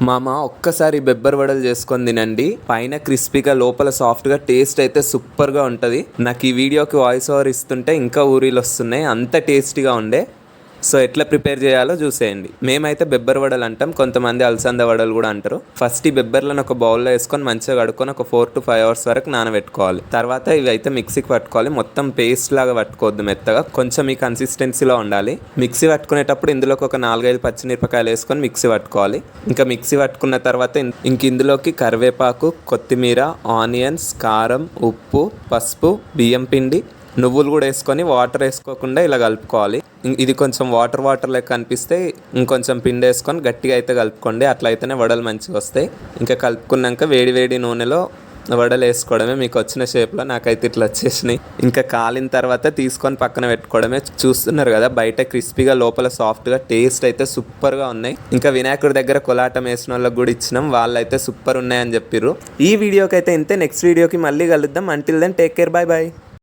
మా అమ్మ ఒక్కసారి బెబ్బర్ వడలు చేసుకొని తినండి. పైన క్రిస్పీగా లోపల సాఫ్ట్గా టేస్ట్ అయితే సూపర్గా ఉంటుంది. నాకు ఈ వీడియోకి వాయిస్ ఓవర్ ఇస్తుంటే ఇంకా ఊరిలు వస్తున్నాయి, అంత టేస్టీగా ఉండే. సో ఎట్లా ప్రిపేర్ చేయాలో చూసేయండి. మేమైతే బెబ్బర్ వడలు అంటాం, కొంతమంది అలసంద వడలు కూడా అంటారు. ఫస్ట్ ఈ బెబ్బర్లను ఒక బౌల్లో వేసుకొని మంచిగా కడుక్కొని ఒక 4 to 5 hours వరకు నానబెట్టుకోవాలి. తర్వాత ఇవి అయితే మిక్సీకి పట్టుకోవాలి. మొత్తం పేస్ట్ లాగా పట్టుకోవద్దు, మెత్తగా కొంచెం ఈ కన్సిస్టెన్సీలో ఉండాలి. మిక్సీ పట్టుకునేటప్పుడు ఇందులోకి ఒక 4-5 పచ్చిమిరపకాయలు వేసుకొని మిక్సీ పట్టుకోవాలి. ఇంకా మిక్సీ పట్టుకున్న తర్వాత ఇందులోకి కరివేపాకు, కొత్తిమీర, ఆనియన్స్, కారం, ఉప్పు, పసుపు, బియ్యం పిండి, నువ్వులు కూడా వేసుకొని వాటర్ వేసుకోకుండా ఇలా కలుపుకోవాలి. ఇది కొంచెం వాటర్ లెక్క అనిపిస్తే ఇంకొంచెం పిండి వేసుకొని గట్టిగా అయితే కలుపుకోండి, అట్లా అయితేనే వడలు మంచిగా వస్తాయి. ఇంకా కలుపుకున్నాక వేడి నూనెలో వడలు వేసుకోవడమే. మీకు వచ్చిన షేప్లో నాకైతే ఇట్లా వచ్చేసినాయి. ఇంకా కాలిన తర్వాత తీసుకొని పక్కన పెట్టుకోవడమే. చూస్తున్నారు కదా, బయట క్రిస్పీగా లోపల సాఫ్ట్గా, టేస్ట్ అయితే సూపర్గా ఉన్నాయి. ఇంకా వినాయకుడి దగ్గర కోలాటం వేసిన వాళ్ళకి కూడా ఇచ్చినాం, వాళ్ళైతే సూపర్ ఉన్నాయని చెప్పిర్రు. ఈ వీడియోకి అయితే ఇంతే. నెక్స్ట్ వీడియోకి మళ్ళీ కలుద్దాం. Until then take care, bye.